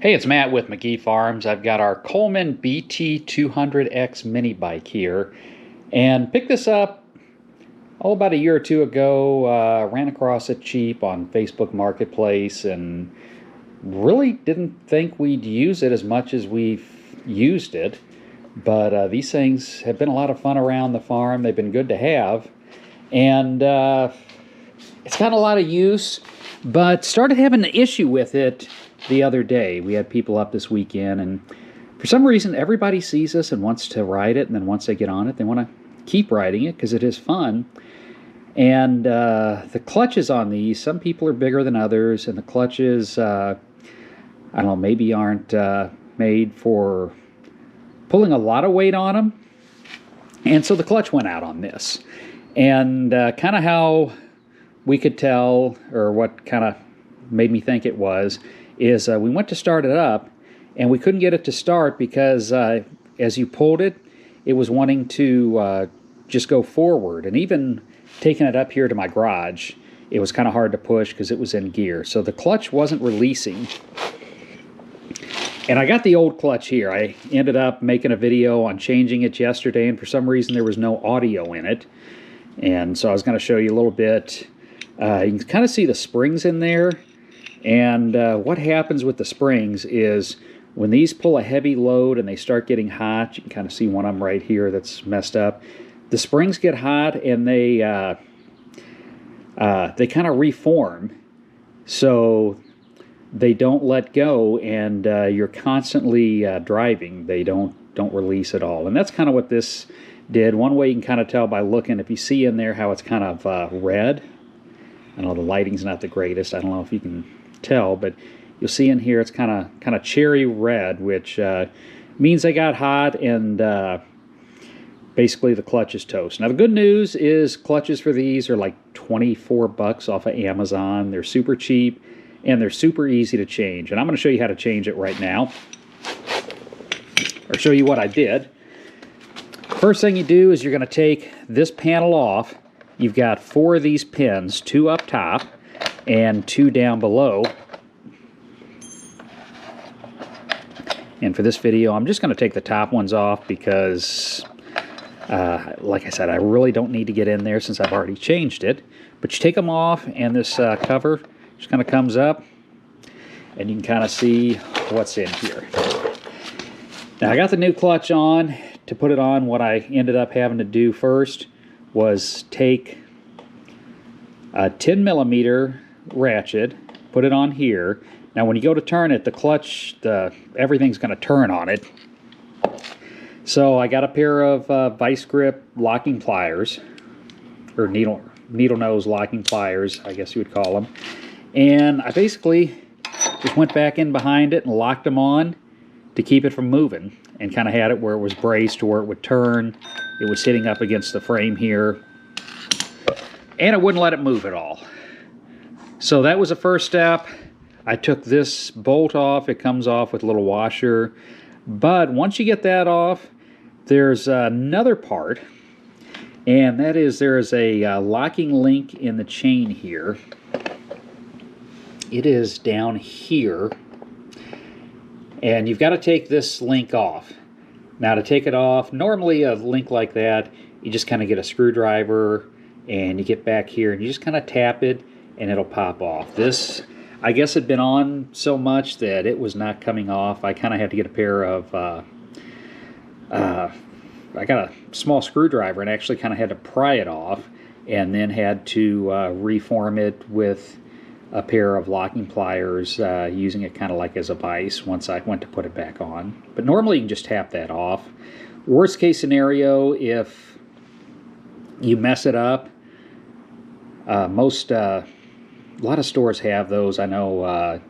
Hey, it's Matt with Magee Farms. I've got our Coleman BT200X Minibike here, and picked this up about a year or two ago. Ran across it cheap on Facebook Marketplace, and really didn't think we'd use it as much as we've used it. But these things have been a lot of fun around the farm. They've been good to have, and it's got a lot of use, but started having an issue with it the other day. We had people up this weekend, and for some reason everybody sees us and wants to ride it, and then once they get on it they want to keep riding it because it is fun. And the clutches on these, some people are bigger than others, and the clutches I don't know, maybe aren't made for pulling a lot of weight on them, and so the clutch went out on this. And kind of how we could tell, or what kind of made me think it was, is we went to start it up, and we couldn't get it to start because as you pulled it, it was wanting to just go forward. And even taking it up here to my garage, it was kind of hard to push because it was in gear. So the clutch wasn't releasing. And I got the old clutch here. I ended up making a video on changing it yesterday, and for some reason there was no audio in it. And so I was going to show you a little bit. You can kind of see the springs in there. And what happens with the springs is when these pull a heavy load and they start getting hot, you can kind of see one of them right here that's messed up. The springs get hot, and they kind of reform, so they don't let go, and you're constantly driving. They don't release at all. And that's kind of what this did. One way you can kind of tell by looking, if you see in there how it's kind of red. I know the lighting's not the greatest. I don't know if you can tell, but you'll see in here it's kind of cherry red, which means they got hot, and basically the clutch is toast. Now the good news is clutches for these are like 24 bucks off of Amazon. They're super cheap, and they're super easy to change. And I'm going to show you how to change it right now, or show you what I did. First thing you do is you're going to take this panel off. You've got 4 of these pins, 2 up top and 2 down below. And for this video, I'm just going to take the top ones off because, like I said, I really don't need to get in there since I've already changed it. But you take them off, and this cover just kind of comes up, and you can kind of see what's in here. Now, I got the new clutch on. To put it on, what I ended up having to do first was take a 10mm ratchet, put it on here. Now when you go to turn it, the clutch, everything's going to turn on it. So I got a pair of vice grip locking pliers, or needle nose locking pliers, I guess you would call them. And I basically just went back in behind it and locked them on to keep it from moving, and kind of had it where it was braced to where it would turn. It was hitting up against the frame here, and it wouldn't let it move at all. So that was the first step. I took this bolt off. It comes off with a little washer. But once you get that off, there's another part, and that is there's a locking link in the chain here. It is down here, and you've got to take this link off. Now to take it off, normally a link like that, you just kind of get a screwdriver and you get back here and you just kind of tap it and it'll pop off. This, I guess, had been on so much that it was not coming off. I kind of had to get a pair of, I got a small screwdriver and actually kind of had to pry it off, and then had to reform it with a pair of locking pliers, using it kind of like as a vise once I went to put it back on. But normally you can just tap that off. Worst case scenario, if you mess it up, a lot of stores have those. I know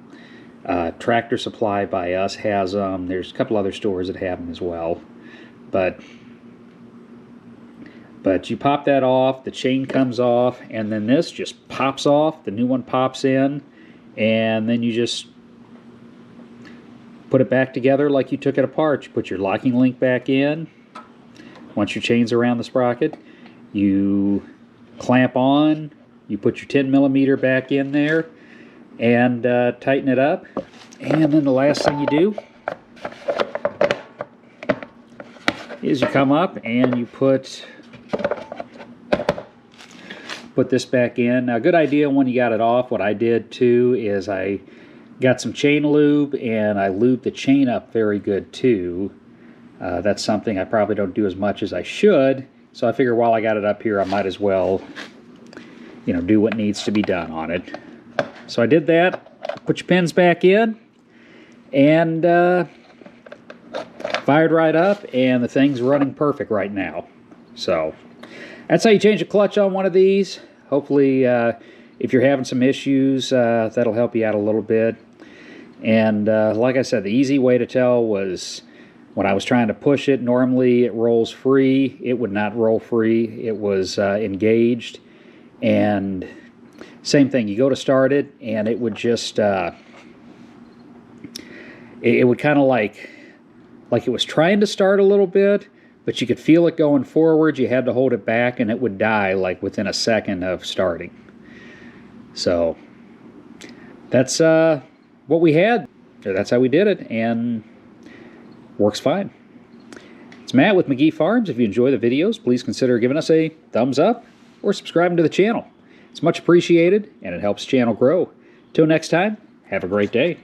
Tractor Supply by us has them. There's a couple other stores that have them as well. But you pop that off, the chain comes off, and then this just pops off. The new one pops in, and then you just put it back together like you took it apart. You put your locking link back in. Once your chain's around the sprocket, you clamp on, you put your 10mm back in there, and tighten it up. And then the last thing you do is you come up and you put this back in. Now, a good idea when you got it off, what I did too is I got some chain lube and I lubed the chain up very good too. That's something I probably don't do as much as I should, so I figure while I got it up here I might as well, you know, do what needs to be done on it. So I did that. Put your pins back in and fired right up, and the thing's running perfect right now. So that's how you change a clutch on one of these. Hopefully, if you're having some issues, that'll help you out a little bit. And like I said, the easy way to tell was when I was trying to push it. Normally it rolls free. It would not roll free. It was engaged. And same thing, you go to start it, and it would just, it would kind of like it was trying to start a little bit, but you could feel it going forward. You had to hold it back, and it would die like within a second of starting. So that's what we had. That's how we did it, and works fine. It's Matt with Magee Farms. If you enjoy the videos, please consider giving us a thumbs up or subscribing to the channel. It's much appreciated, and it helps the channel grow. Till next time, have a great day.